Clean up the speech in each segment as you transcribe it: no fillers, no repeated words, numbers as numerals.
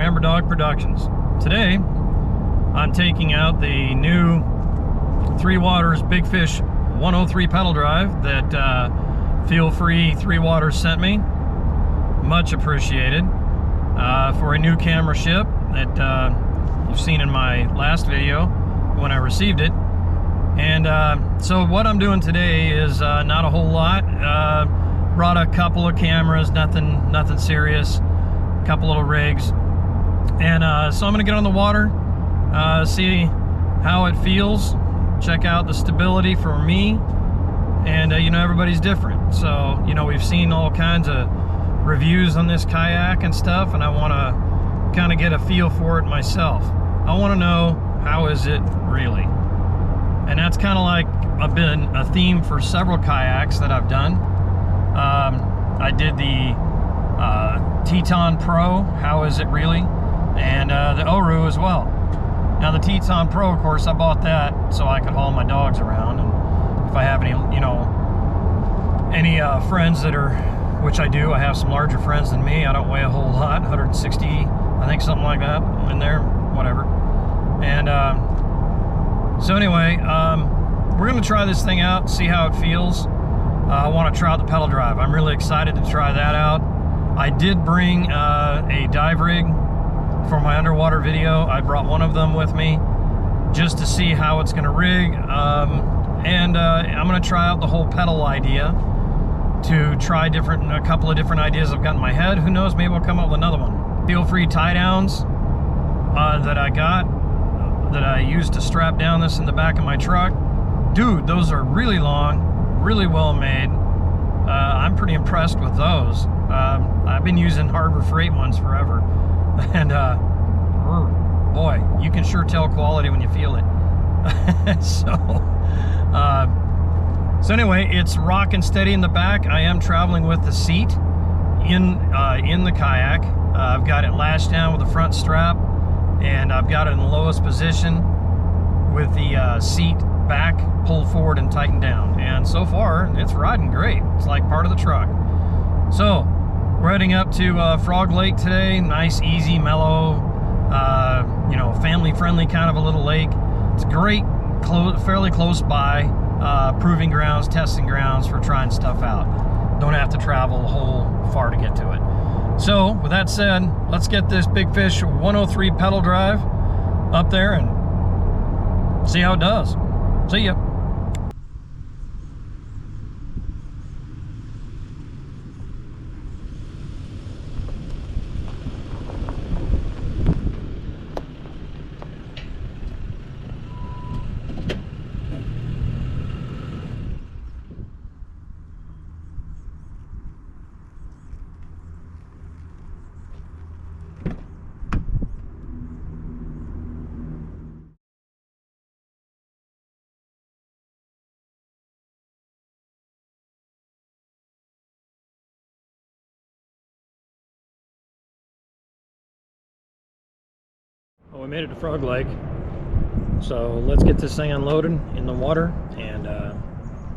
Zamber Dog Productions. Today, I'm taking out the new Three Waters Big Fish 103 pedal drive that Feel Free Three Waters sent me. Much appreciated for a new camera ship that you've seen in my last video when I received it. And so what I'm doing today is not a whole lot. Brought a couple of cameras, nothing serious, a couple little rigs. And so I'm gonna get on the water, see how it feels, check out the stability for me. And you know, everybody's different. So, you know, we've seen all kinds of reviews on this kayak and stuff, and I wanna kind of get a feel for it myself. I wanna know, how is it really? And that's kind of like been a theme for several kayaks that I've done. I did the Teton Pro, how is it really? And the Oru as well. Now the Teton Pro, of course, I bought that so I could haul my dogs around. And if I have any, you know, any friends that are, which I do, I have some larger friends than me. I don't weigh a whole lot, 160, I think, something like that in there, whatever. And so anyway, we're gonna try this thing out, see how it feels. I want to try out the pedal drive. I'm really excited to try that out. I did bring a dive rig for my underwater video. I brought one of them with me just to see how it's gonna rig. I'm gonna try out the whole pedal idea to try a couple of different ideas I've got in my head. Who knows, maybe I'll come up with another one. Feel Free tie downs that I got, that I used to strap down this in the back of my truck. Dude, those are really long, really well made. I'm pretty impressed with those. I've been using Harbor Freight ones forever. And boy, you can sure tell quality when you feel it. So anyway, it's rock and steady in the back. I am traveling with the seat in the kayak. I've got it lashed down with the front strap, and I've got it in the lowest position with the seat back pulled forward and tightened down. And so far, it's riding great. It's like part of the truck. So we're heading up to Frog Lake today. Nice, easy, mellow, you know, family-friendly kind of a little lake. It's great, fairly close by, proving grounds, testing grounds for trying stuff out. Don't have to travel a whole far to get to it. So with that said, let's get this Big Fish 103 pedal drive up there and see how it does. See ya. Well, we made it to Frog Lake, so let's get this thing unloaded in the water and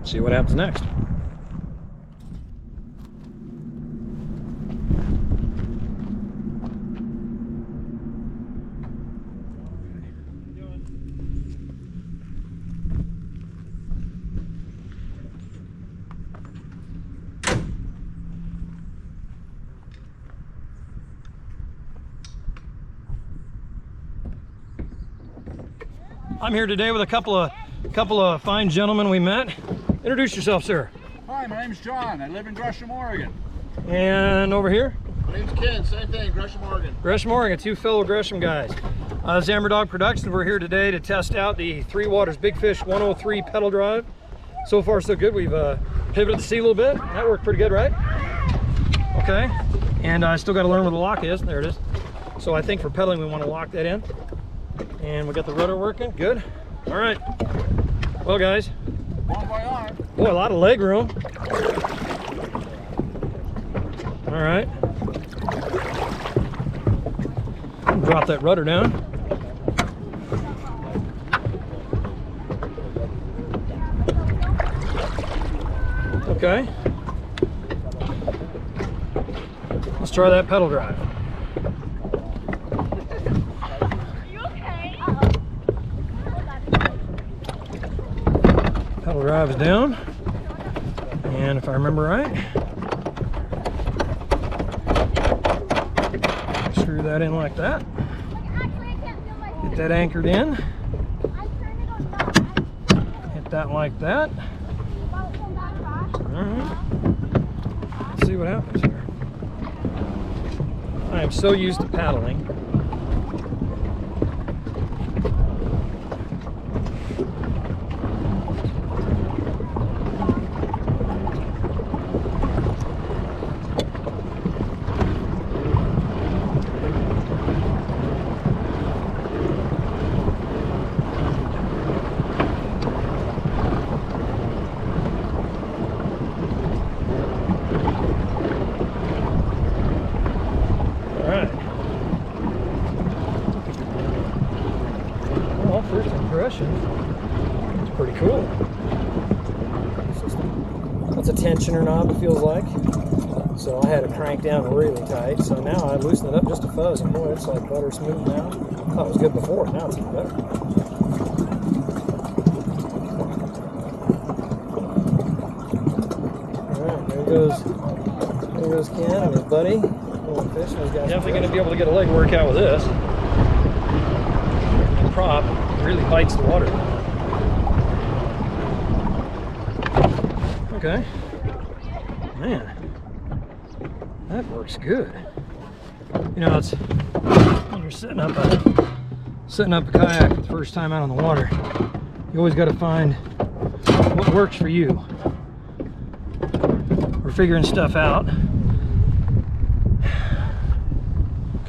see what happens next. I'm here today with a couple of fine gentlemen we met. Introduce yourself, sir. Hi, my name's John. I live in Gresham, Oregon. And over here? My name's Ken. Same thing, Gresham, Oregon. Gresham, Oregon. Two fellow Gresham guys. Zamber Dog Productions. We're here today to test out the Three Waters Big Fish 103 pedal drive. So far, so good. We've pivoted the seat a little bit. That worked pretty good, right? Okay. And I still got to learn where the lock is. There it is. So I think for pedaling, we want to lock that in. And we got the rudder working. Good. All right. Well, guys. Bon voyage. Boy, a lot of leg room. All right. Drop that rudder down. Okay. Let's try that pedal drive. Pedal drive is down, and if I remember right, screw that in like that. Get that anchored in. Hit that like that. Alright. Let's see what happens here. I am so used to paddling. First impression, it's pretty cool. That's a tensioner knob, it feels like. So I had it cranked down really tight. So now I loosened it up just a fuzz, and boy, it's like butter smooth now. I thought it was good before, now it's even better. Alright, there goes Ken and his buddy. Fish. Definitely going to be able to get a leg workout with this. The prop really bites the water. Okay. Man, that works good. You know, it's when you're setting up a kayak for the first time out on the water, you always got to find what works for you. We're figuring stuff out.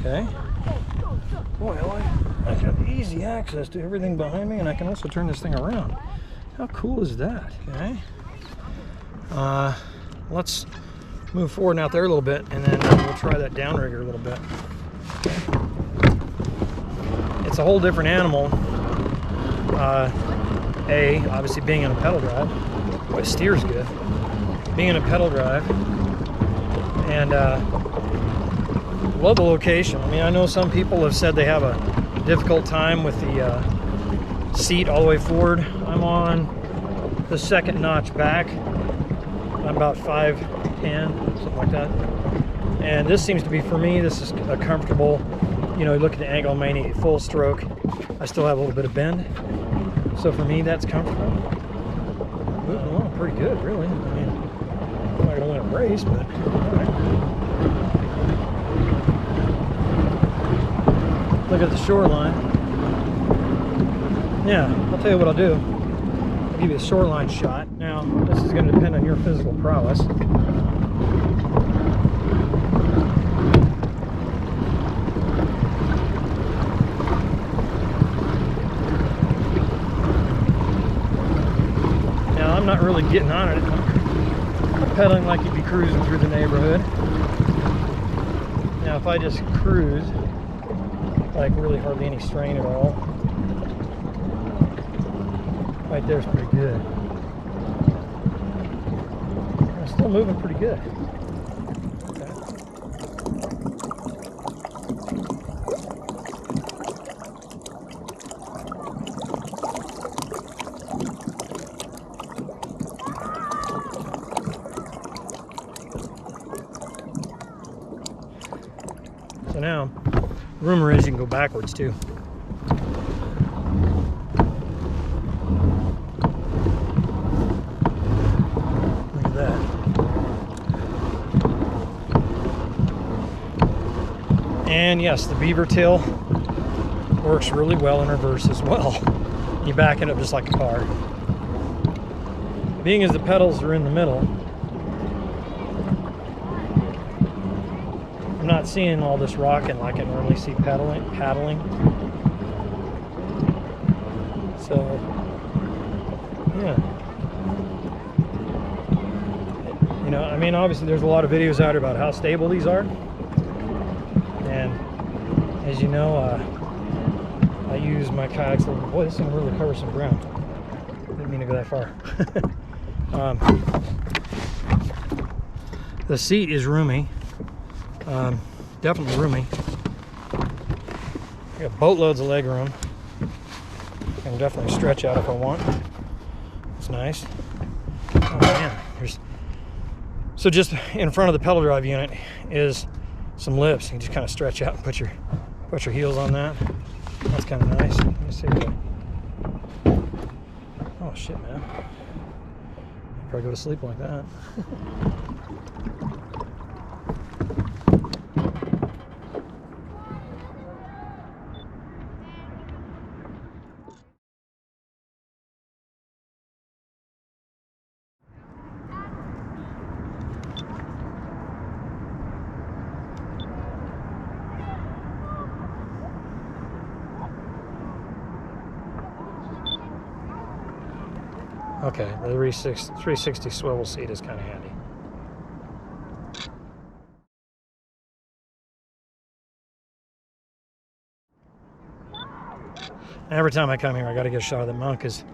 Okay. Boy, I have easy access to everything behind me, and I can also turn this thing around. How cool is that? Okay. Let's move forward and out there a little bit, and then we'll try that downrigger a little bit. It's a whole different animal. Obviously being in a pedal drive. Boy, it steers good. Being in a pedal drive, and love the location. I mean, I know some people have said they have a difficult time with the seat all the way forward. I'm on the second notch back. I'm about 5'10", something like that. And this seems to be, for me, this is a comfortable, you know, you look at the angle, mainly full stroke. I still have a little bit of bend. So for me, that's comfortable. Moving along pretty good, really. I mean, I'm not gonna win a race, but all right. Look at the shoreline. Yeah, I'll tell you what I'll do. I'll give you a shoreline shot. Now, this is going to depend on your physical prowess. Now, I'm not really getting on it. I'm pedaling like you'd be cruising through the neighborhood. Now, if I just cruise, like really hardly any strain at all. Right there's pretty good. I'm still moving pretty good. Okay. So now, rumor is you can go backwards too. Look at that. And yes, the beaver tail works really well in reverse as well. You back it up just like a car. Being as the pedals are in the middle, I'm not seeing all this rocking like I normally see paddling. So, yeah. You know, I mean, obviously there's a lot of videos out about how stable these are. And as you know, I use my kayaks. Boy, this thing really covers some ground. Didn't mean to go that far. The seat is roomy. Definitely roomy. I got boatloads of leg room. I can definitely stretch out if I want. So nice. Oh man, so just in front of the pedal drive unit is some lifts. You just kind of stretch out and put your heels on that. That's kind of nice. Let me see. Oh shit, man. I'll probably go to sleep like that. Okay, the 360 swivel seat is kind of handy. Every time I come here, I got to get a shot of the mount because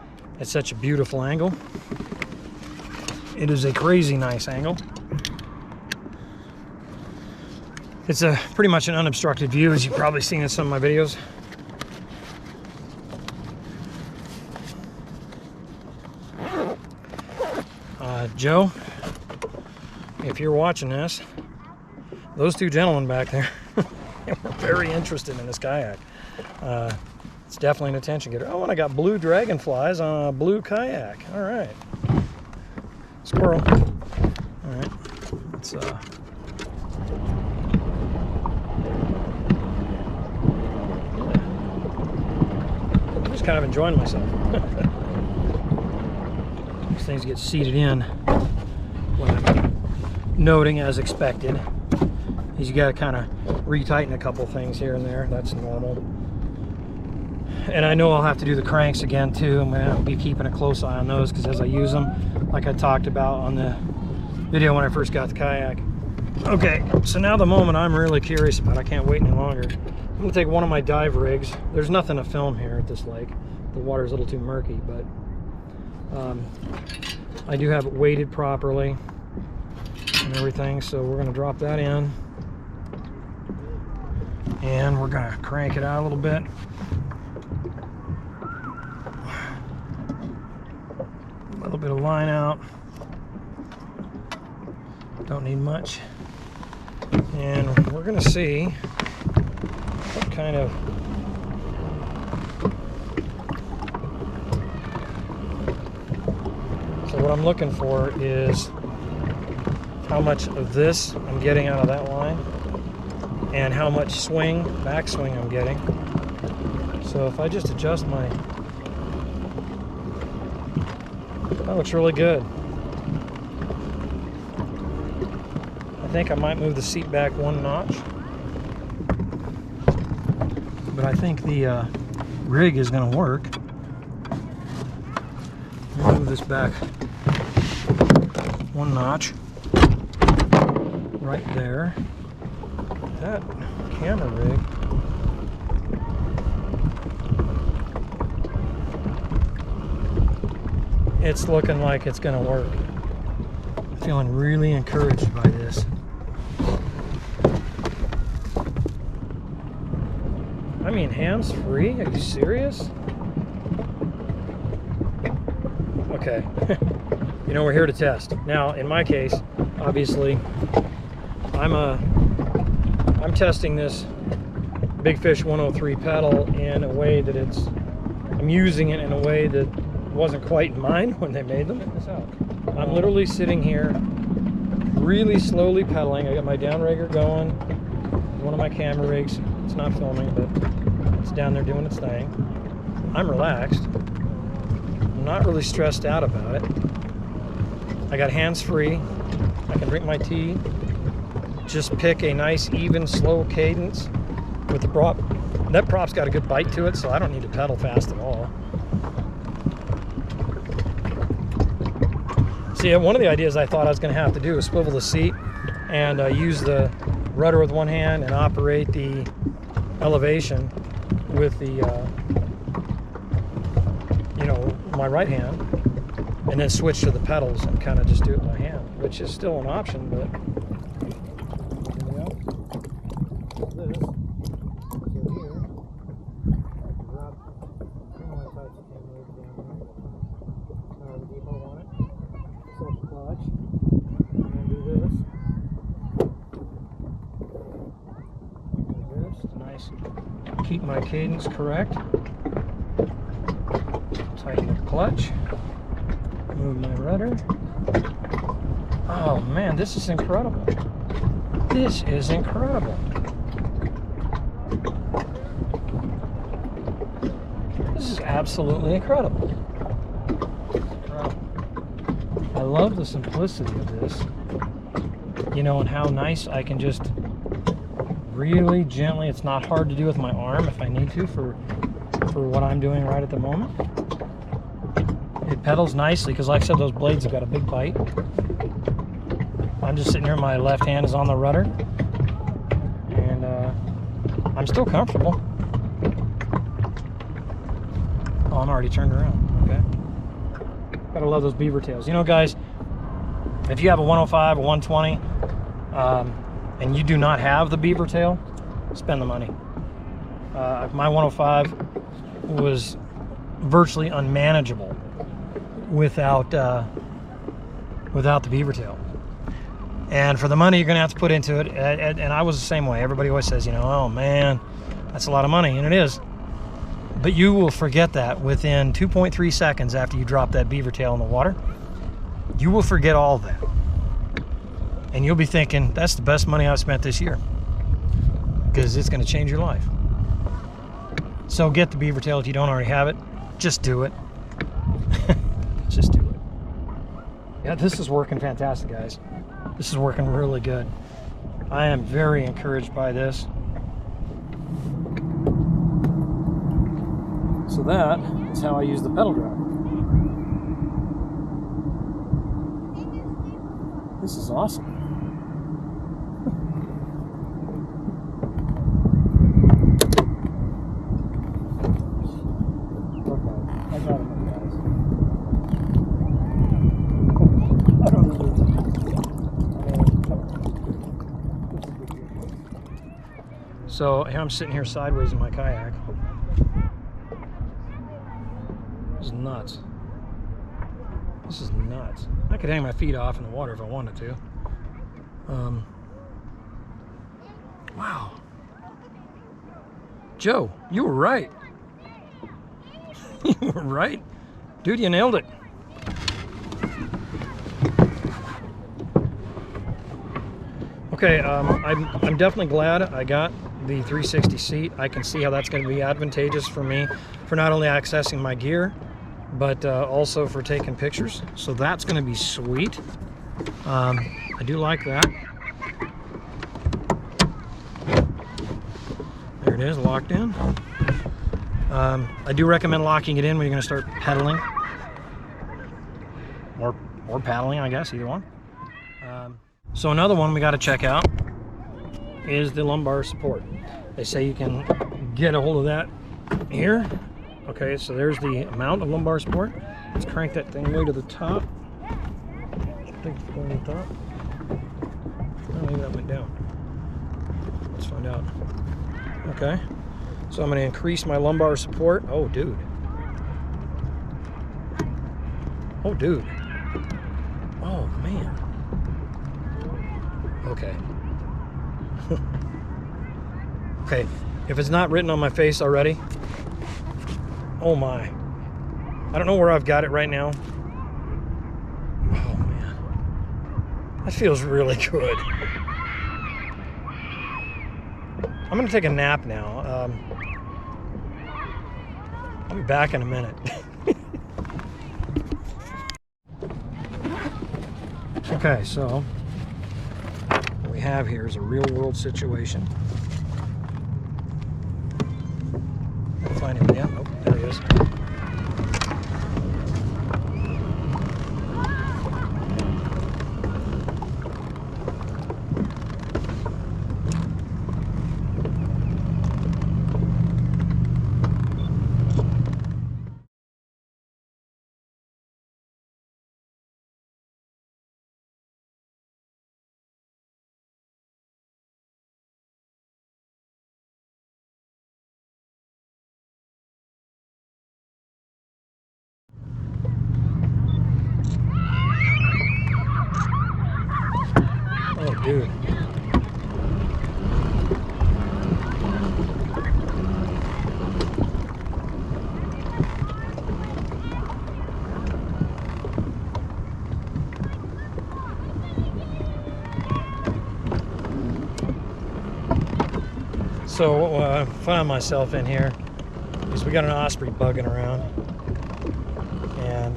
it's such a beautiful angle. It is a crazy nice angle. It's a pretty much an unobstructed view, as you've probably seen in some of my videos. Joe, if you're watching this, those two gentlemen back there were very interested in this kayak. It's definitely an attention getter. Oh, and I got blue dragonflies on a blue kayak. All right. Squirrel. All right. Let's I'm just kind of enjoying myself. These things get seated in. What I'm noting, as expected, is you got to kind of retighten a couple things here and there. That's normal. And I know I'll have to do the cranks again too. I'm going to be keeping a close eye on those because as I use them, like I talked about on the video when I first got the kayak. Okay, so now the moment I'm really curious about, I can't wait any longer. I'm going to take one of my dive rigs. There's nothing to film here at this lake. The water's a little too murky, but I do have it weighted properly and everything, so we're going to drop that in and we're going to crank it out a little bit. A little bit of line out, don't need much, and we're going to see what kind of what I'm looking for is how much of this I'm getting out of that line and how much swing, backswing I'm getting. So if I just adjust my, that looks really good. I think I might move the seat back one notch, but I think the rig is going to work. Move this back one notch right there. That camera rig it's looking like it's gonna work. I'm feeling really encouraged by this. I mean, hands-free? Are you serious? Okay. You know, we're here to test. Now, in my case, obviously, I'm testing this Big Fish 103 pedal in a way that I'm using it in a way that wasn't quite in mind when they made them. Check this out. I'm literally sitting here, really slowly pedaling. I got my downrigger going, one of my camera rigs. It's not filming, but it's down there doing its thing. I'm relaxed. I'm not really stressed out about it. I got hands-free. I can drink my tea. Just pick a nice, even, slow cadence with the prop. That prop's got a good bite to it, so I don't need to pedal fast at all. See, one of the ideas I thought I was going to have to do is swivel the seat and use the rudder with one hand and operate the elevation with the, my right hand, and then switch to the pedals and kind of just do it by hand, which is still an option, but here we go. This. So here, I can drop, I don't know if I can move down there. The default keep my cadence correct. Tighten the clutch. Move my rudder. Oh man, this is incredible. This is incredible. This is absolutely incredible. I love the simplicity of this. You know, and how nice I can just really gently, it's not hard to do with my arm if I need to for what I'm doing right at the moment. It pedals nicely because, like I said, those blades have got a big bite. I'm just sitting here, my left hand is on the rudder, and I'm still comfortable. Oh, I'm already turned around. Okay. Gotta love those beaver tails. You know, guys, if you have a 105, a 120, and you do not have the beaver tail, spend the money. My 105 was virtually unmanageable without the beaver tail. And for the money you're gonna have to put into it, and I was the same way. Everybody always says, you know, oh man, that's a lot of money, and it is. But you will forget that within 2.3 seconds after you drop that beaver tail in the water. You will forget all of that. And you'll be thinking, that's the best money I've spent this year. Because it's going to change your life. So get the beaver tail if you don't already have it. Just do it. Just do it. Yeah, this is working fantastic, guys. This is working really good. I am very encouraged by this. So that is how I use the pedal drive. This is awesome. Okay, I got it, guys. I don't know. So here I'm sitting here sideways in my kayak. This is nuts. This is nuts. I could hang my feet off in the water if I wanted to. Wow. Joe, you were right. You were right. Dude, you nailed it. Okay, I'm definitely glad I got the 360 seat. I can see how that's going to be advantageous for me for not only accessing my gear, but also for taking pictures. So that's going to be sweet. I do like that. There it is, locked in. I do recommend locking it in when you're going to start pedaling. Or paddling, I guess, either one. So another one we got to check out is the lumbar support. They say you can get a hold of that here. Okay, so there's the amount of lumbar support. Let's crank that thing way to the top. I think it's going to the top. Oh, maybe that went down. Let's find out. Okay, so I'm going to increase my lumbar support. Oh, dude. Oh, dude. Oh, man. Okay. Okay, if it's not written on my face already, oh my. I don't know where I've got it right now. Oh man. That feels really good. I'm gonna take a nap now. I'll be back in a minute. Okay, so what we have here is a real world situation. Find him again. Oh, there he is. So I found myself in here because we got an osprey bugging around, and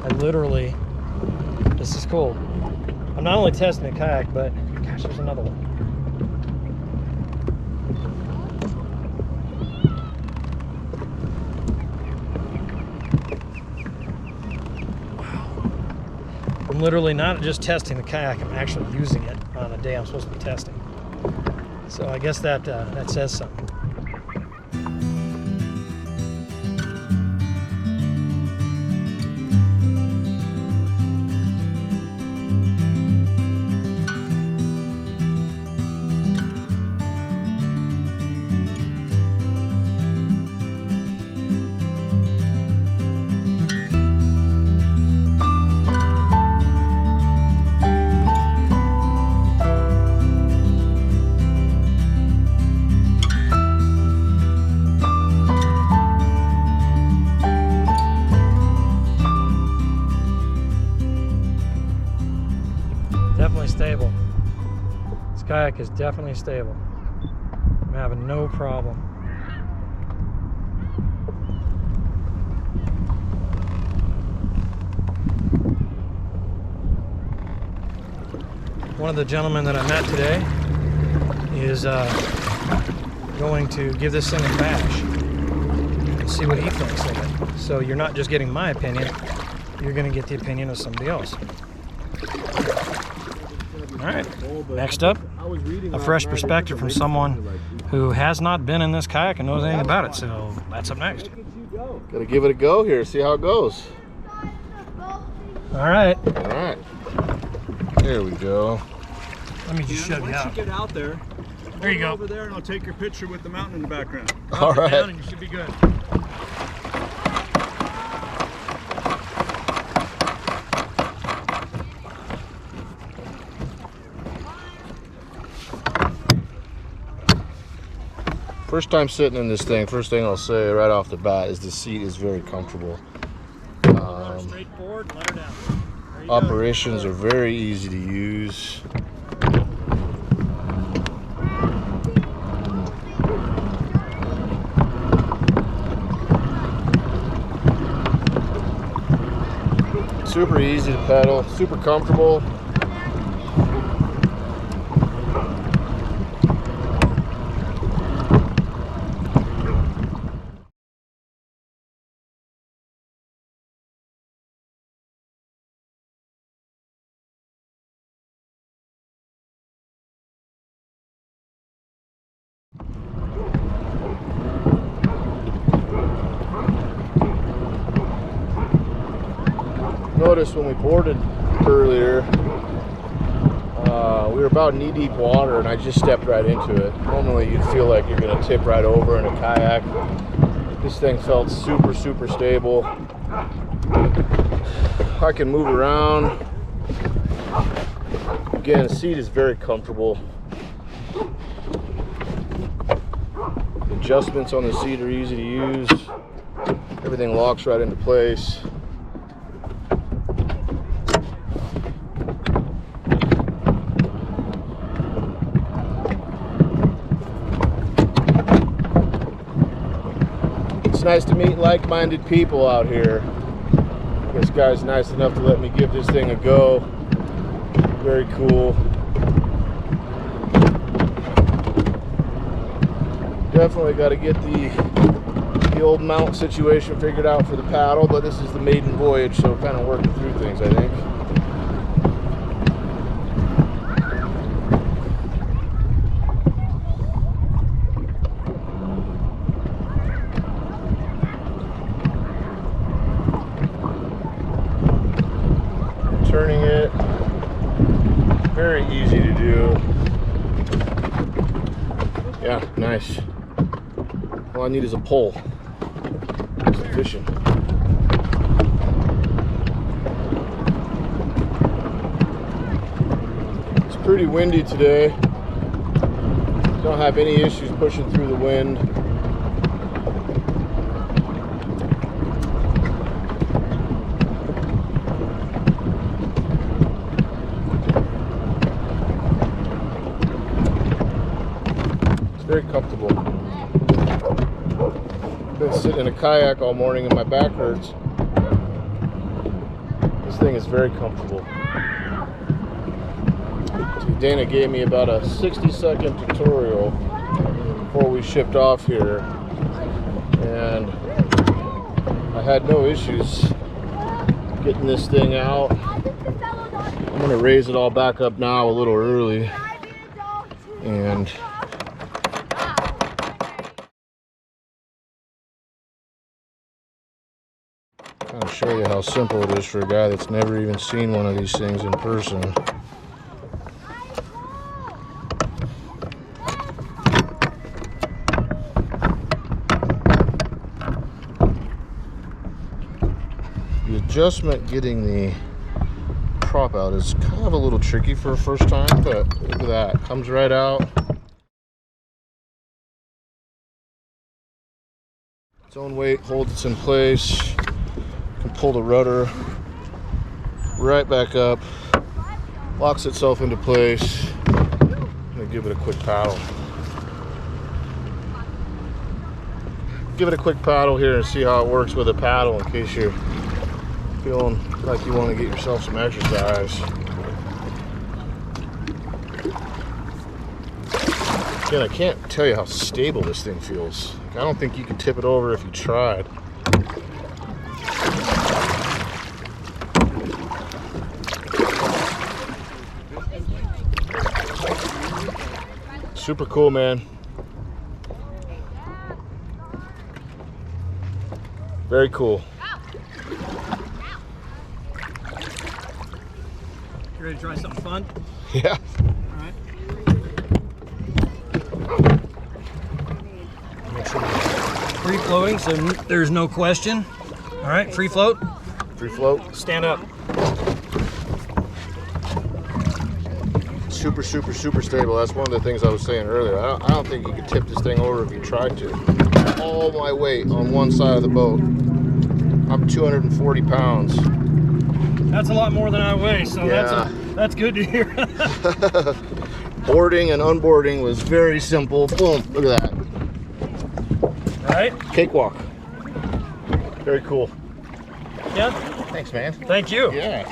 I literally, this is cool. I'm not only testing the kayak, but gosh, there's another one. Wow. I'm literally not just testing the kayak, I'm actually using it on a day I'm supposed to be testing. So I guess that says something. Definitely stable. This kayak is definitely stable. I'm having no problem. One of the gentlemen that I met today is going to give this thing a bash and see what he thinks of it. So you're not just getting my opinion, you're going to get the opinion of somebody else. All right, next up, a fresh perspective from someone who has not been in this kayak and knows anything about it. So that's up next. Gotta give it a go here, see how it goes. All right. All right. There we go. Let me just shove you out. Once you get out there, There you go. over there and I'll take your picture with the mountain in the background. All right. Down and you should be good. First time sitting in this thing, first thing I'll say right off the bat is the seat is very comfortable. Straight forward and let her down. There you go. Operations are very easy to use. Super easy to pedal, super comfortable. Noticed when we boarded earlier, we were about knee-deep water and I just stepped right into it. Normally you'd feel like you're going to tip right over in a kayak. This thing felt super, super stable. I can move around. Again, the seat is very comfortable. The adjustments on the seat are easy to use. Everything locks right into place. It's nice to meet like-minded people out here. This guy's nice enough to let me give this thing a go. Very cool. Definitely got to get the old mount situation figured out for the paddle, but this is the maiden voyage, so kind of working through things, I think. Turning it, very easy to do. Yeah, nice. All I need is a pole. It's efficient. It's pretty windy today. Don't have any issues pushing through the wind. Very comfortable. Been sitting in a kayak all morning and my back hurts. This thing is very comfortable. Dana gave me about a 60-second tutorial before we shipped off here, and I had no issues getting this thing out. I'm gonna raise it all back up now a little early and kind of show you how simple it is for a guy that's never even seen one of these things in person. The adjustment getting the prop out is kind of a little tricky for a first time, but look at that, it comes right out. Its own weight holds it in place. You can pull the rudder right back up, locks itself into place. I'm gonna give it a quick paddle. Give it a quick paddle here and see how it works with a paddle in case you're feeling like you want to get yourself some exercise. Again, I can't tell you how stable this thing feels. I don't think you could tip it over if you tried. Super cool, man. Very cool. You ready to try something fun? Yeah. All right. Free floating, so there's no question. All right, free float. Free float. Stand up. Super, super, super stable. That's one of the things I was saying earlier. I don't think you could tip this thing over if you tried to. All my weight on one side of the boat. I'm 240 pounds. That's a lot more than I weigh, so Yeah. that's good to hear. Boarding and unboarding was very simple. Boom, look at that. Right? Cakewalk. Very cool. Yeah. Thanks, man. Thank you. Yeah.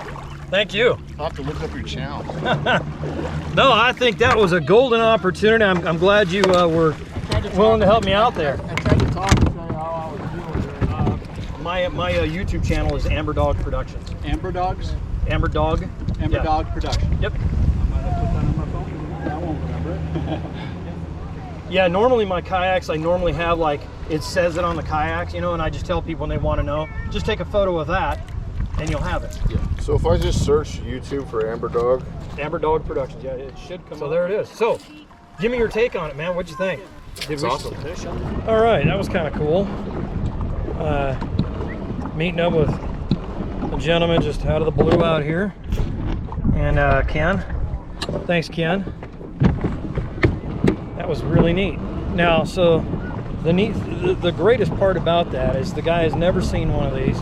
Thank you. I'll have to look up your channel. No, I think that was a golden opportunity. I'm glad you were willing to help me out there. I tried to talk and tell you how I was doing. My YouTube channel is Amber Dog Productions. Amber Dogs? Amber Dog. Amber Yeah. Dog Production. Yep. I might have put that on my phone. I won't remember it. Yeah, normally my kayaks, I normally have like, it says it on the kayaks, you know, and I just tell people when they want to know, just take a photo of that and you'll have it. Yeah. So if I just search YouTube for Amber Dog. Amber Dog Productions, yeah, it should come up. So there it is. So, give me your take on it, man. What'd you think? It's awesome. All right, that was kind of cool. Meeting up with a gentleman just out of the blue out here. And Ken. Thanks, Ken. That was really neat. Now, so the greatest part about that is the guy has never seen one of these.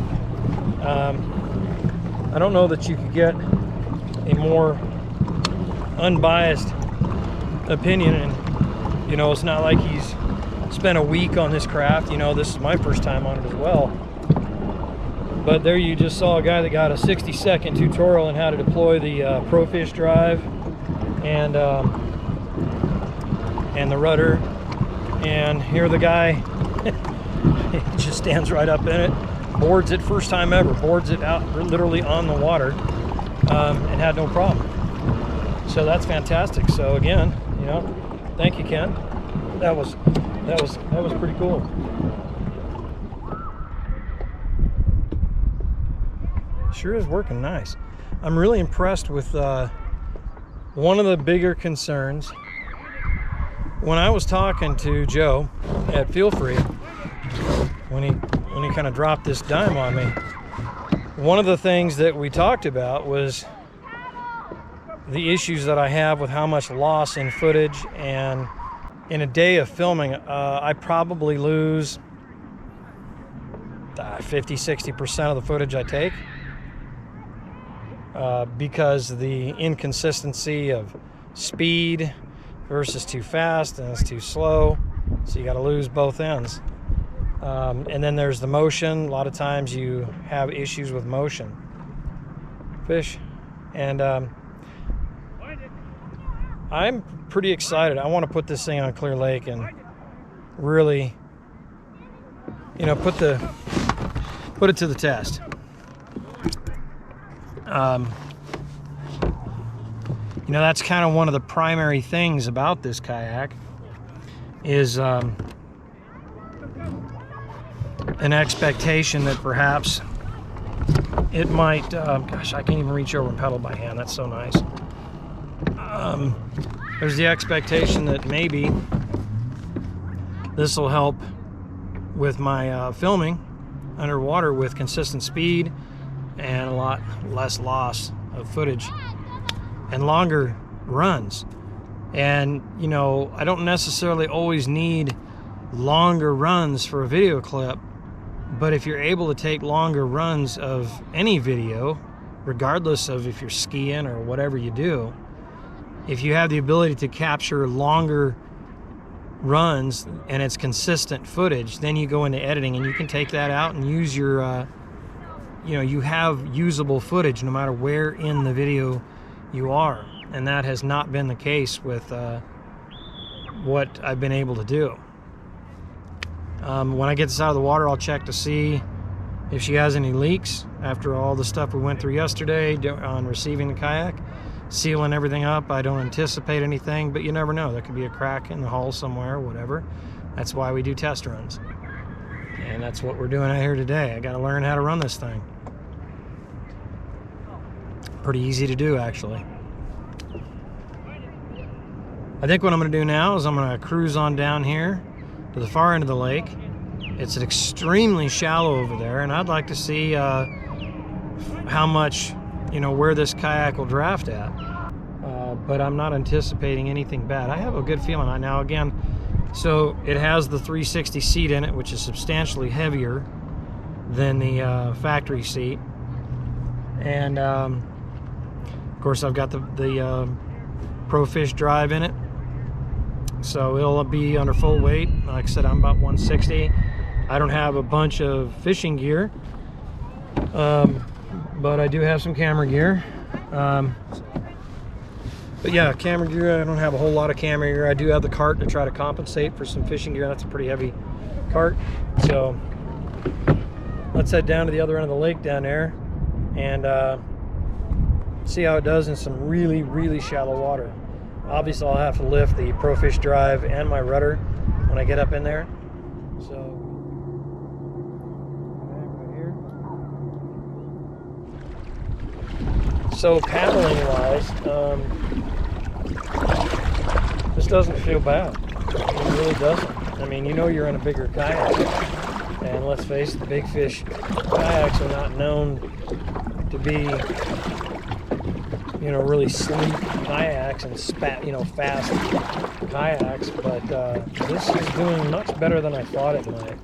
I don't know that you could get a more unbiased opinion, and you know, it's not like he's spent a week on this craft. You know, this is my first time on it as well. But there you just saw a guy that got a 60-second tutorial on how to deploy the ProFish drive and the rudder. And here the guy he just stands right up in it, boards it, first time ever, boards it out literally on the water, and had no problem. So that's fantastic. So again, you know, thank you, Ken. That was pretty cool. Sure is working nice. I'm really impressed with one of the bigger concerns. When I was talking to Joe at Feel Free, when he kind of dropped this dime on me, one of the things that we talked about was the issues that I have with how much loss in footage, and in a day of filming, I probably lose 50-60% of the footage I take because the inconsistency of speed, versus too fast, and it's too slow. So you got to lose both ends. And then there's the motion. A lot of times you have issues with motion. Fish. And I'm pretty excited. I want to put this thing on Clear Lake and really, you know, put it to the test. You know, that's kind of one of the primary things about this kayak is an expectation that perhaps it might, gosh, I can't even reach over and pedal by hand. That's so nice. There's the expectation that maybe this will help with my filming underwater with consistent speed and a lot less loss of footage and longer runs. And you know, I don't necessarily always need longer runs for a video clip, but if you're able to take longer runs of any video, regardless of if you're skiing or whatever you do, if you have the ability to capture longer runs and it's consistent footage, then you go into editing and you can take that out and use your you know, you have usable footage no matter where in the video you are, and that has not been the case with what I've been able to do. When I get this out of the water, I'll check to see if she has any leaks after all the stuff we went through yesterday on receiving the kayak, sealing everything up. I don't anticipate anything, but you never know. There could be a crack in the hull somewhere or whatever. That's why we do test runs, and that's what we're doing out here today. I got to learn how to run this thing. Pretty easy to do, actually. I think what I'm going to do now is I'm going to cruise on down here to the far end of the lake. It's extremely shallow over there, and I'd like to see how much, you know, where this kayak will draft at. But I'm not anticipating anything bad. I have a good feeling. Now again, so it has the 360 seat in it, which is substantially heavier than the factory seat, and of course I've got the Pro Fish drive in it, so it'll be under full weight. Like I said, I'm about 160. I don't have a bunch of fishing gear, but I do have some camera gear. But yeah, camera gear, I don't have a whole lot of camera gear. I do have the cart to try to compensate for some fishing gear. That's a pretty heavy cart. So let's head down to the other end of the lake down there and see how it does in some really, really shallow water. Obviously, I'll have to lift the Pro Fish drive and my rudder when I get up in there. So paddling wise, this doesn't feel bad. It really doesn't. I mean, you know, you're in a bigger kayak, and let's face it, the big fish kayaks are not known to be, you know, really sleek kayaks and fast kayaks, but this is doing much better than I thought it might.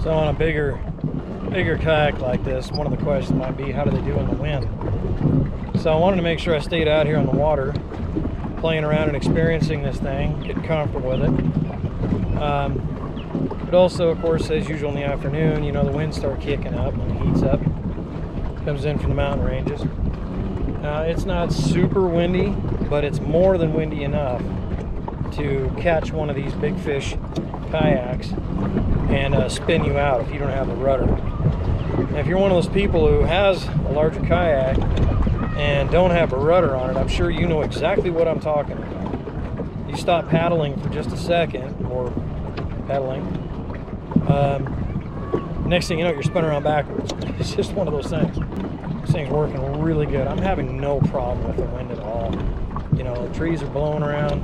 So on a bigger kayak like this, one of the questions might be, how do they do in the wind? So I wanted to make sure I stayed out here on the water, playing around and experiencing this thing, getting comfortable with it. But also, of course, as usual in the afternoon, you know, the winds start kicking up when it heats up. Comes in from the mountain ranges. It's not super windy, but it's more than windy enough to catch one of these big fish kayaks and spin you out if you don't have the rudder. And if you're one of those people who has a larger kayak and don't have a rudder on it, I'm sure you know exactly what I'm talking about. You stop paddling for just a second, or pedaling, next thing you know, you're spinning around backwards. It's just one of those things. This thing's working really good. I'm having no problem with the wind at all. You know, the trees are blowing around,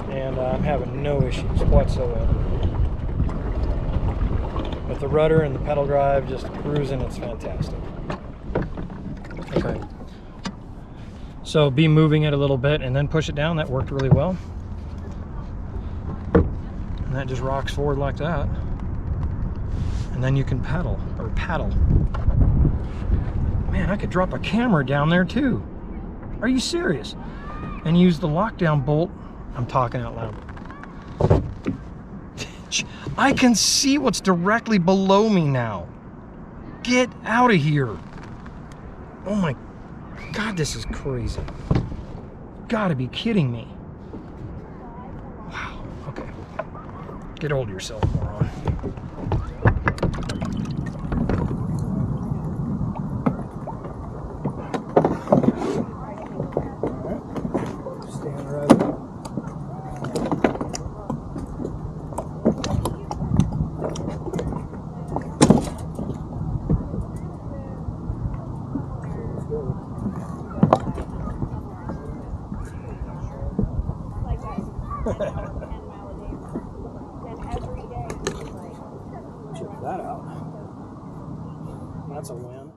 and I'm having no issues whatsoever. With the rudder and the pedal drive just cruising, it's fantastic. Okay. So be moving it a little bit and then push it down. That worked really well. And that just rocks forward like that. and then you can paddle. Man, I could drop a camera down there too. Are you serious? And use the lockdown bolt. I'm talking out loud. I can see what's directly below me now. Get out of here. Oh my God, this is crazy. Gotta be kidding me. Wow, okay. Get hold of yourself, moron. Stand right up. Check that out. That's a win.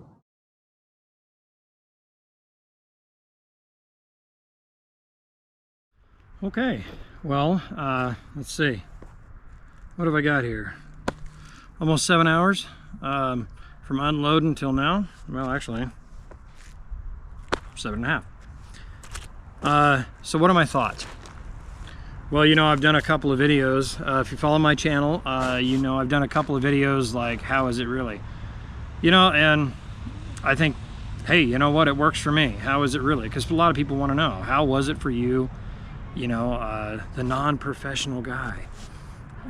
Okay, well, let's see. What have I got here? Almost 7 hours from unloading till now. Well, actually, 7.5. So what are my thoughts? Well, you know, I've done a couple of videos. If you follow my channel, you know I've done a couple of videos like, how is it really? You know, and I think, hey, you know what? It works for me. How is it really? Because a lot of people want to know, how was it for you? You know, the non-professional guy.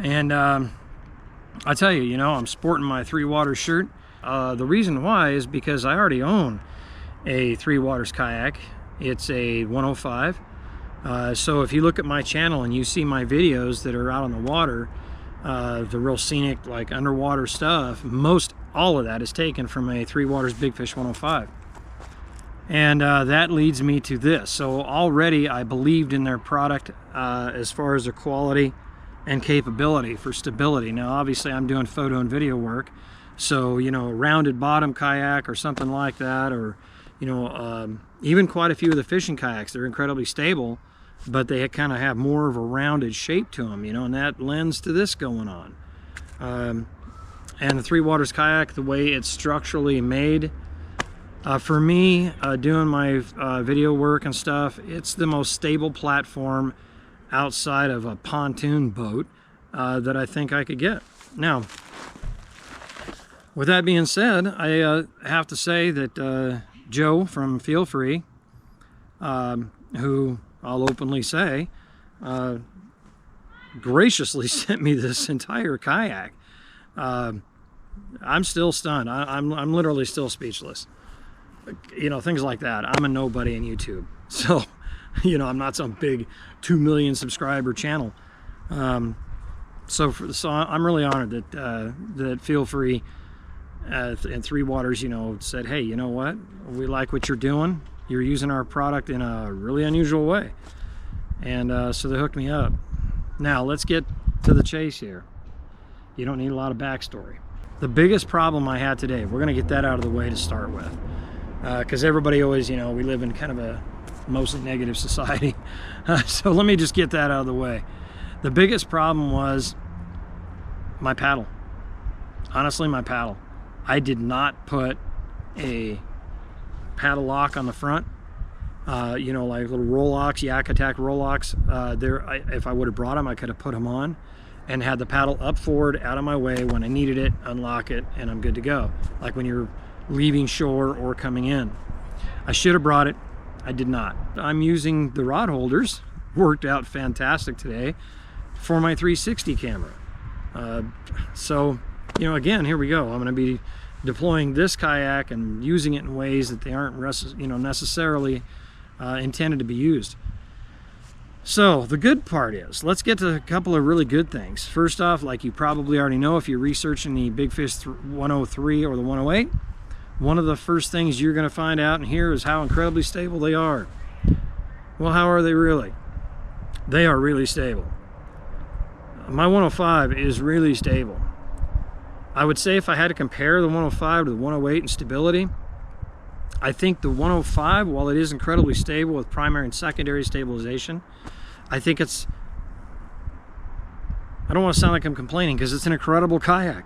And I tell you, you know, I'm sporting my Three Waters shirt. The reason why is because I already own a Three Waters kayak. It's a 105. So if you look at my channel and you see my videos that are out on the water, the real scenic, like underwater stuff, all of that is taken from a Three Waters Big Fish 105. And that leads me to this. So already I believed in their product as far as their quality and capability for stability. Now obviously I'm doing photo and video work, so you know, a rounded bottom kayak or something like that, or you know, even quite a few of the fishing kayaks, they're incredibly stable, but they kind of have more of a rounded shape to them, you know, and that lends to this going on. And the Three Waters kayak, the way it's structurally made, for me, doing my video work and stuff, it's the most stable platform outside of a pontoon boat that I think I could get. Now, with that being said, I have to say that Joe from Feel Free, who I'll openly say, graciously sent me this entire kayak. I'm still stunned. I'm literally still speechless. You know, things like that. I'm a nobody in YouTube, so you know, I'm not some big 2 million subscriber channel. So I'm really honored that Feel Free and Three Waters, you know, said, hey, you know what, we like what you're doing. You're using our product in a really unusual way, and so they hooked me up. Now let's get to the chase here. You don't need a lot of backstory. The biggest problem I had today, we're going to get that out of the way to start with, because everybody always, you know, we live in kind of a mostly negative society. So let me just get that out of the way. The biggest problem was my paddle. Honestly, my paddle. I did not put a paddle lock on the front. You know, like little roll locks, Yak Attack roll locks. If I would have brought them, I could have put them on and had the paddle up forward, out of my way. When I needed it, unlock it, and I'm good to go. Like when you're leaving shore or coming in. I should have brought it. I did not. I'm using the rod holders. Worked out fantastic today for my 360 camera. So, you know, again, here we go. I'm going to be deploying this kayak and using it in ways that they aren't, you know, necessarily intended to be used. So the good part is, let's get to a couple of really good things. First off, like you probably already know if you're researching the Big Fish 103 or the 108, one of the first things you're going to find out and hear is how incredibly stable they are. Well, how are they really? They are really stable. My 105 is really stable. I would say if I had to compare the 105 to the 108 in stability, I think the 105, while it is incredibly stable with primary and secondary stabilization, I think it's, I don't want to sound like I'm complaining because it's an incredible kayak.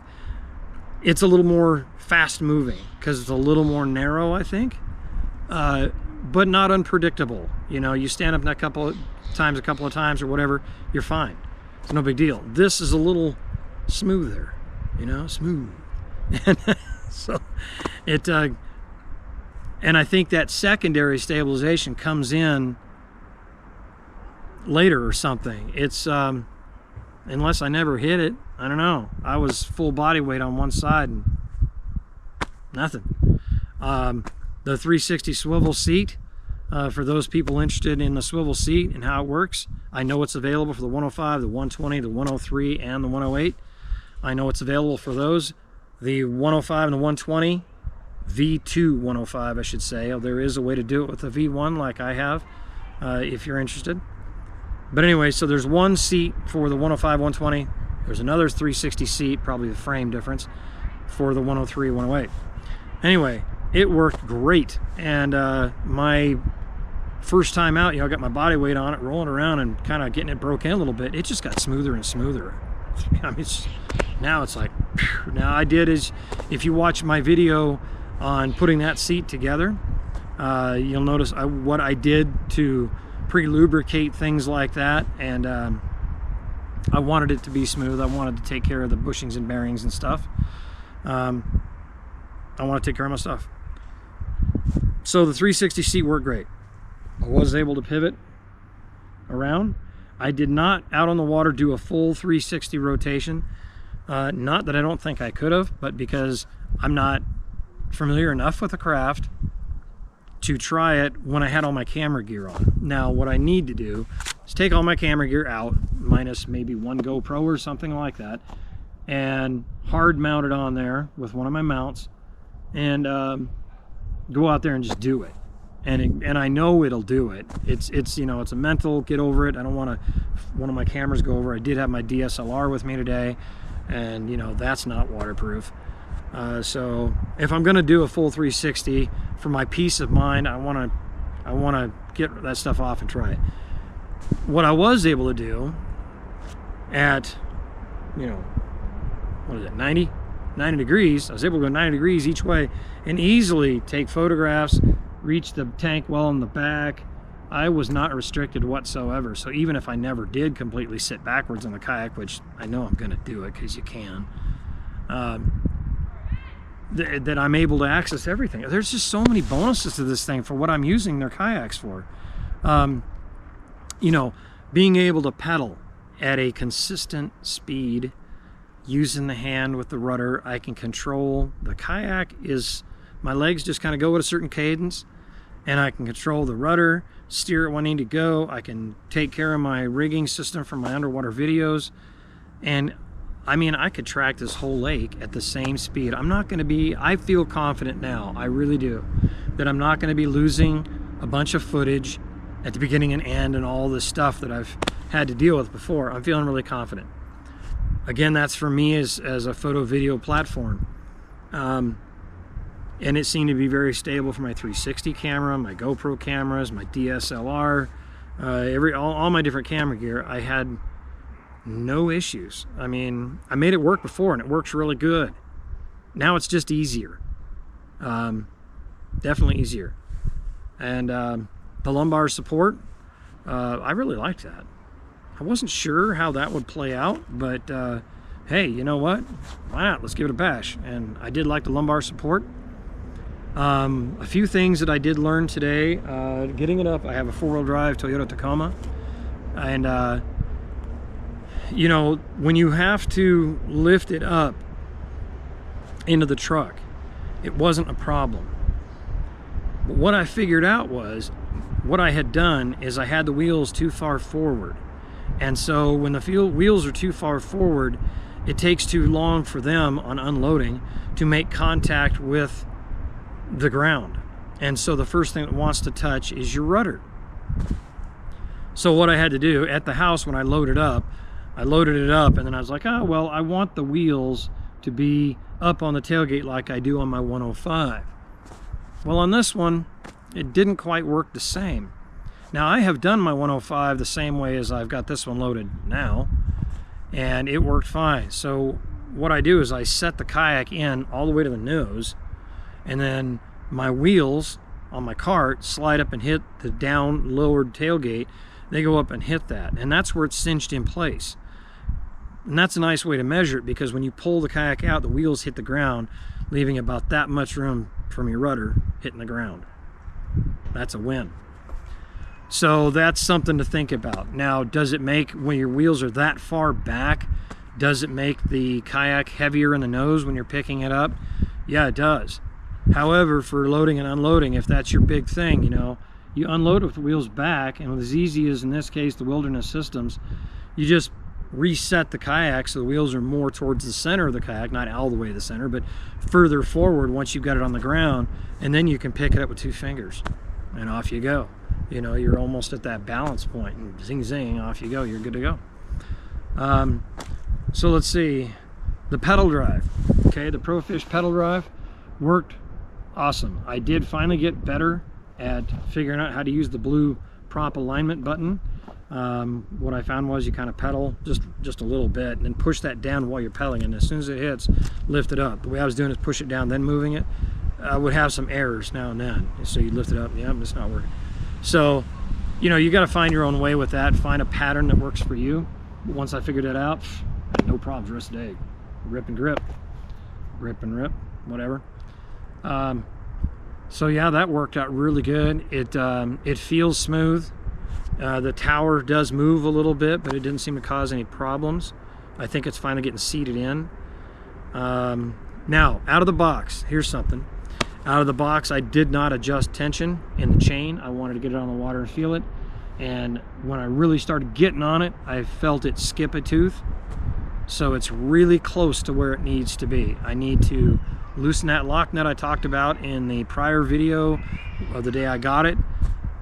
it's a little more fast moving because it's a little more narrow, I think, but not unpredictable. You know, you stand up a couple of times or whatever, you're fine. It's no big deal. This is a little smoother, you know, smooth. And so it, and I think that secondary stabilization comes in later or something. It's, unless I never hit it, I don't know. I was full body weight on one side and nothing. The 360 swivel seat, for those people interested in the swivel seat and how it works, I know it's available for the 105, the 120, the 103, and the 108. I know it's available for those. The 105 and the 120, V2 105, I should say. There is a way to do it with the V1 like I have, if you're interested. But anyway, so there's one seat for the 105, 120. There's another 360 seat, probably the frame difference, for the 103, 108. Anyway, it worked great. And my first time out, you know, I got my body weight on it, rolling around and kind of getting it broke in a little bit. It just got smoother and smoother. I mean, now it's like, phew. Now I did is, if you watch my video on putting that seat together, you'll notice what I did to pre-lubricate things like that, and I wanted it to be smooth. I wanted to take care of the bushings and bearings and stuff. I want to take care of my stuff. So the 360 seat worked great. I was able to pivot around. I did not, out on the water, do a full 360 rotation. Not that I don't think I could have, but because I'm not familiar enough with the craft to try it when I had all my camera gear on. Now, what I need to do is take all my camera gear out, minus maybe one GoPro or something like that, and hard mount it on there with one of my mounts, and go out there and just do it. And I know it'll do it. It's you know, it's a mental get over it. I don't want to one of my cameras go over. I did have my DSLR with me today, and you know, that's not waterproof. So if I'm going to do a full 360 for my peace of mind, I want to get that stuff off and try it. What I was able to do at, you know, what is it, 90 degrees, I was able to go 90 degrees each way and easily take photographs, reach the tank well in the back. I was not restricted whatsoever. So even if I never did completely sit backwards in the kayak, which I know I'm going to do it because you can, that I'm able to access everything. There's just so many bonuses to this thing for what I'm using their kayaks for. You know, being able to pedal at a consistent speed using the hand with the rudder. I can control the kayak. My legs just kind of go at a certain cadence, and I can control the rudder, steer it when I need to go. I can take care of my rigging system for my underwater videos, and I mean, I could track this whole lake at the same speed. I'm not going to be, I feel confident now, I really do, that I'm not going to be losing a bunch of footage at the beginning and end and all this stuff that I've had to deal with before. I'm feeling really confident. Again, that's for me as a photo video platform. And it seemed to be very stable for my 360 camera, my GoPro cameras, my DSLR, all my different camera gear. I had no issues. I mean, I made it work before and it works really good. Now it's just easier. Definitely easier. And the lumbar support, I really liked that. I wasn't sure how that would play out, but hey, you know what? Why not? Let's give it a bash. And I did like the lumbar support. A few things that I did learn today, getting it up. I have a 4-wheel drive Toyota Tacoma, and you know, when you have to lift it up into the truck, it wasn't a problem. But what I figured out was, what I had done is I had the wheels too far forward. And so when the wheels are too far forward, it takes too long for them on unloading to make contact with the ground. And so the first thing that wants to touch is your rudder. So what I had to do at the house when I loaded it up, and then I was like, oh, well, I want the wheels to be up on the tailgate like I do on my 105. Well, on this one, it didn't quite work the same. Now, I have done my 105 the same way as I've got this one loaded now, and it worked fine. So what I do is I set the kayak in all the way to the nose, and then my wheels on my cart slide up and hit the down lowered tailgate. They go up and hit that, and that's where it's cinched in place. And that's a nice way to measure it, because when you pull the kayak out, the wheels hit the ground, leaving about that much room from your rudder hitting the ground. That's a win. So that's something to think about. Now, does it make, when your wheels are that far back, does it make the kayak heavier in the nose when you're picking it up? Yeah, it does. However, for loading and unloading, if that's your big thing, you know, you unload with the wheels back, and as easy as in this case the Wilderness Systems, you just reset the kayak so the wheels are more towards the center of the kayak, not all the way to the center, but further forward once you've got it on the ground, and then you can pick it up with 2 fingers, and off you go. You know, you're almost at that balance point, and zing zing, off you go, you're good to go. So let's see, the pedal drive, okay, the ProFish pedal drive worked awesome. I did finally get better at figuring out how to use the blue prop alignment button. What I found was you kind of pedal just a little bit and then push that down while you're pedaling, and as soon as it hits, lift it up. The way I was doing is push it down then moving it. I would have some errors now and then, so you lift it up, yeah, it's not working. So, you know, you got to find your own way with that, find a pattern that works for you. Once I figured it out, no problems the rest of the day. Rip and grip, grip and rip, whatever. So yeah, that worked out really good. It feels smooth. The tower does move a little bit, but it didn't seem to cause any problems. I think it's finally getting seated in. Now, out of the box, here's something. Out of the box, I did not adjust tension in the chain. I wanted to get it on the water and feel it. And when I really started getting on it, I felt it skip a tooth. So it's really close to where it needs to be. I need to loosen that lock nut I talked about in the prior video of the day I got it.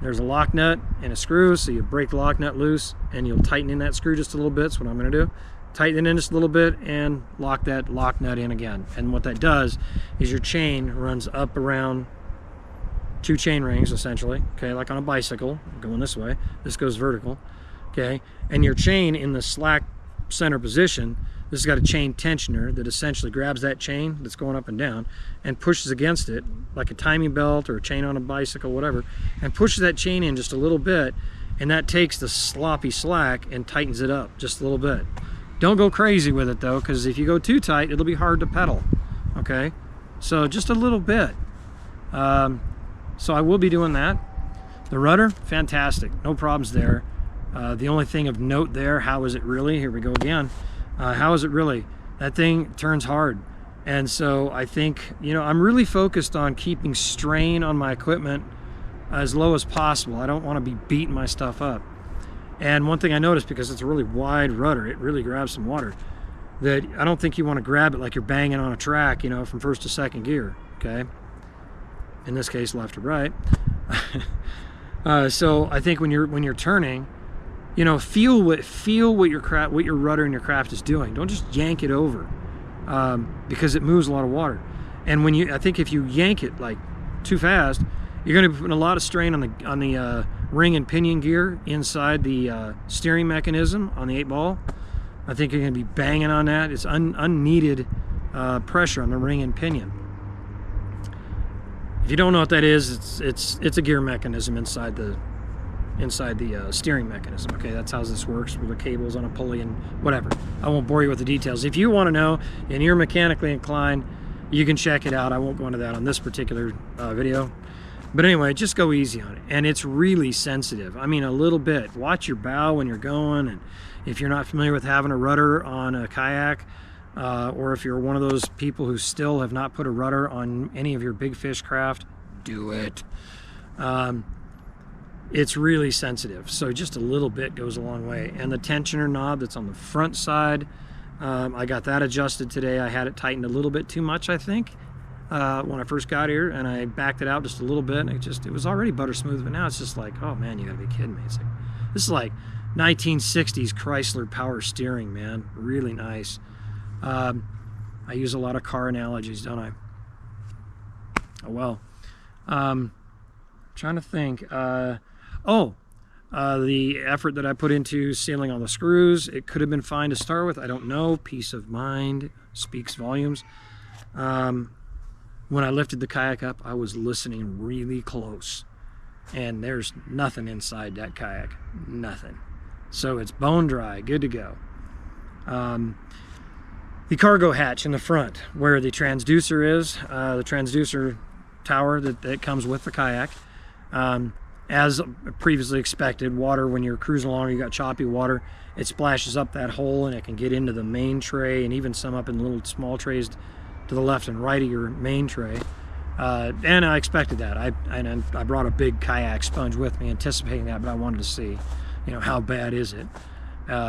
There's a lock nut and a screw, so you break the lock nut loose and you'll tighten in that screw just a little bit. That's what I'm going to do. Tighten it in just a little bit and lock that lock nut in again. And what that does is your chain runs up around 2 chain rings essentially, okay, like on a bicycle going this way. This goes vertical, okay, and your chain in the slack center position, this has got a chain tensioner that essentially grabs that chain that's going up and down and pushes against it like a timing belt or a chain on a bicycle, whatever, and pushes that chain in just a little bit, and that takes the sloppy slack and tightens it up just a little bit. Don't go crazy with it though, because if you go too tight, it'll be hard to pedal, okay? So just a little bit. So I will be doing that. The rudder, fantastic, no problems there. The only thing of note there, how is it really? Here we go again. How is it really? That thing turns hard. And so I think, you know, I'm really focused on keeping strain on my equipment as low as possible. I don't want to be beating my stuff up. And one thing I noticed, because it's a really wide rudder, it really grabs some water, that I don't think you want to grab it like you're banging on a track, you know, from first to second gear, okay? In this case, left to right. So I think when you're turning, you know, feel what your rudder and your craft is doing. Don't just yank it over, because it moves a lot of water. And I think if you yank it like too fast, you're going to be putting a lot of strain on the ring and pinion gear inside the steering mechanism on the 8-ball. I think you're going to be banging on that. It's unneeded pressure on the ring and pinion. If you don't know what that is, it's a gear mechanism inside the steering mechanism. Okay, that's how this works with the cables on a pulley and whatever. I won't bore you with the details. If you want to know and you're mechanically inclined, you can check it out. I won't go into that on this particular video. But anyway, just go easy on it. And it's really sensitive. I mean, a little bit. Watch your bow when you're going. And if you're not familiar with having a rudder on a kayak, or if you're one of those people who still have not put a rudder on any of your big fish craft, do it. It's really sensitive. So just a little bit goes a long way. And the tensioner knob that's on the front side, I got that adjusted today. I had it tightened a little bit too much, I think. When I first got here, and I backed it out just a little bit, and it was already butter smooth, but now it's just like, oh man, you gotta be kidding me. It's like, this is like 1960s Chrysler power steering, man. Really nice. I use a lot of car analogies, don't I? Oh well. Trying to think. the effort that I put into sealing on the screws. It could have been fine to start with. I don't know. Peace of mind speaks volumes. When I lifted the kayak up, I was listening really close, and there's nothing inside that kayak. Nothing. So it's bone dry, good to go. The cargo hatch in the front, where the transducer is, the transducer tower that comes with the kayak. As previously expected, water, when you're cruising along, you got choppy water, it splashes up that hole and it can get into the main tray, and even some up in little small trays to the left and right of your main tray. And I expected that. I brought a big kayak sponge with me, anticipating that, but I wanted to see, you know, how bad is it.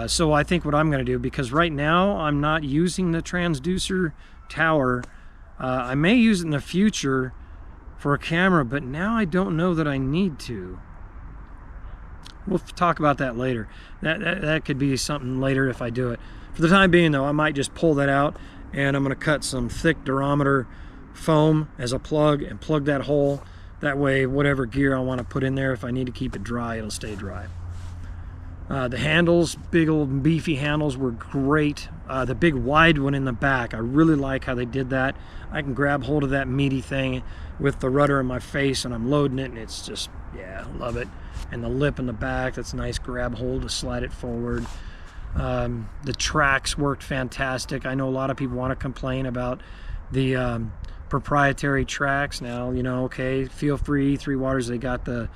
So I think what I'm going to do, because right now I'm not using the transducer tower, I may use it in the future for a camera, but now I don't know that I need to. We'll talk about that later. That could be something later if I do it. For the time being though, I might just pull that out, and I'm going to cut some thick durometer foam as a plug and plug that hole. That way whatever gear I want to put in there, if I need to keep it dry, it'll stay dry. The handles, big old beefy handles, were great. The big wide one in the back, I really like how they did that. I can grab hold of that meaty thing with the rudder in my face and I'm loading it, and it's just, yeah, love it. And the lip in the back, that's a nice grab hold to slide it forward. The tracks worked fantastic. I know a lot of people want to complain about the proprietary tracks. Now, you know, okay, Feel Free, Three Waters, they got the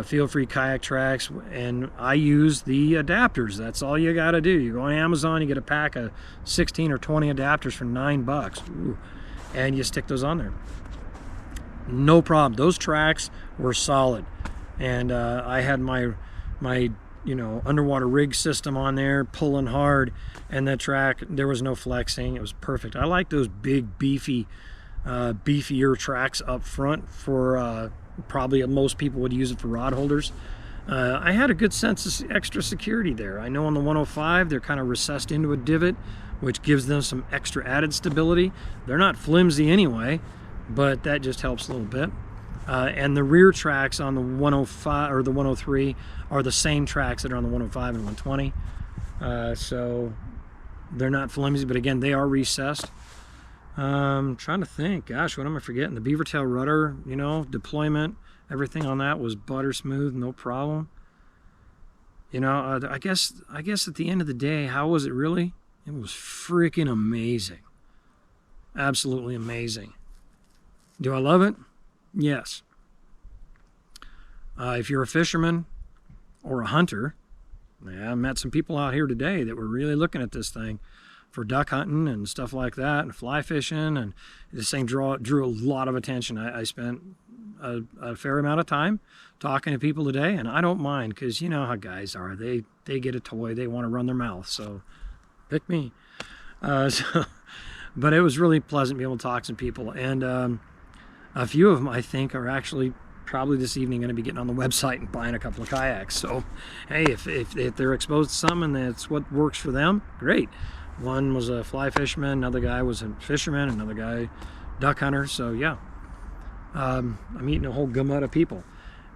Feel Free kayak tracks, and I use the adapters. That's all you got to do. You go on Amazon, you get a pack of 16 or 20 adapters for $9. Ooh, and you stick those on there. No problem. Those tracks were solid, and I had my you know, underwater rig system on there, pulling hard, and the track, there was no flexing. It was perfect. I like those big beefy beefier tracks up front for probably most people would use it for rod holders. I had a good sense of extra security there. I know on the 105 they're kind of recessed into a divot, which gives them some extra added stability. They're not flimsy anyway, but that just helps a little bit. And the rear tracks on the 105 or the 103 are the same tracks that are on the 105 and 120. So they're not flimsy, but again, they are recessed. Trying to think, gosh, what am I forgetting? The beaver tail rudder, you know, deployment, everything on that was butter smooth, no problem. You know, I guess at the end of the day, how was it really? It was freaking amazing. Absolutely amazing. Do I love it? Yes. If you're a fisherman or a hunter, yeah, I met some people out here today that were really looking at this thing for duck hunting and stuff like that, and fly fishing, and this thing drew a lot of attention. I spent a fair amount of time talking to people today, and I don't mind, because you know how guys are. They get a toy, they want to run their mouth, so pick me. But it was really pleasant being able to talk to some people, and a few of them I think are actually probably this evening going to be getting on the website and buying a couple of kayaks. So hey, if they're exposed to something and that's what works for them, great. One was a fly fisherman, another guy was a fisherman, another guy duck hunter. So yeah, I'm meeting a whole gamut of people.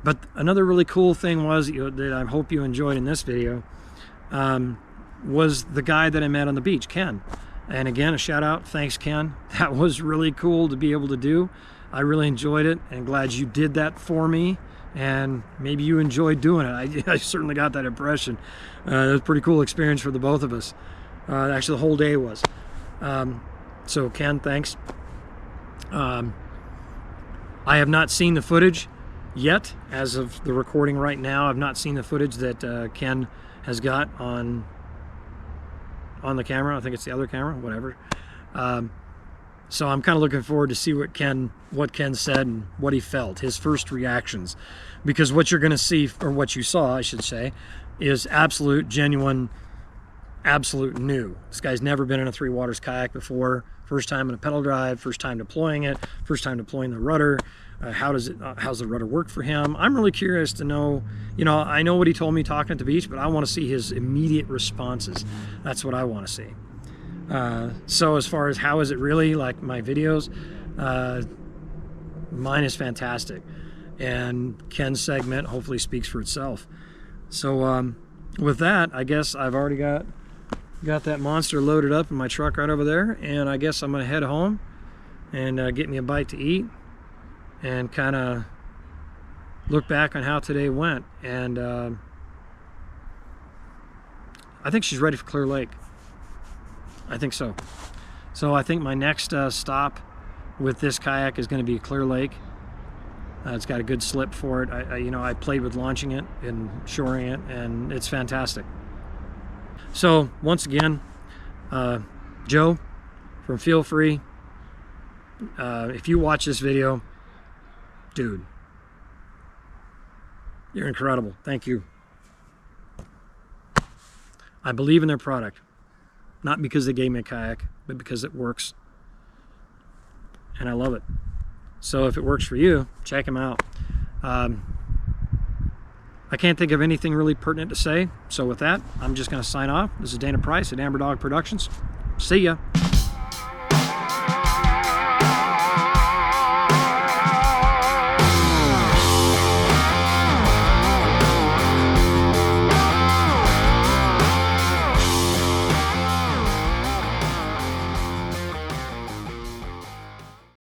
But another really cool thing was that I hope you enjoyed in this video was the guy that I met on the beach, Ken. And again, a shout out, thanks Ken. That was really cool to be able to do. I really enjoyed it, and glad you did that for me, and maybe you enjoyed doing it. I certainly got that impression. It was a pretty cool experience for the both of us. Actually, the whole day was. So Ken, thanks. I have not seen the footage yet. As of the recording right now, I've not seen the footage that Ken has got on the camera. I think it's the other camera, whatever. So I'm kind of looking forward to see what Ken said and what he felt, his first reactions. Because what you're going to see, or what you saw, I should say, is absolute, genuine, absolute new. This guy's never been in a Three Waters kayak before. First time in a pedal drive, first time deploying it, first time deploying the rudder. How's the rudder work for him? I'm really curious to know, you know, I know what he told me talking at the beach, but I want to see his immediate responses. That's what I want to see. So as far as how is it really, like my videos, mine is fantastic, and Ken's segment hopefully speaks for itself. So with that, I guess I've already got that monster loaded up in my truck right over there, and I guess I'm gonna head home and get me a bite to eat and kind of look back on how today went. And I think she's ready for Clear Lake. I think so. So I think my next stop with this kayak is going to be Clear Lake. It's got a good slip for it. I played with launching it and shoring it, and it's fantastic. So once again, Joe from Feel Free, if you watch this video, dude, you're incredible. Thank you. I believe in their product, not because they gave me a kayak, but because it works, and I love it. So if it works for you, check them out. I can't think of anything really pertinent to say, so with that, I'm just going to sign off. This is Dana Price at Amber Dog Productions. See ya.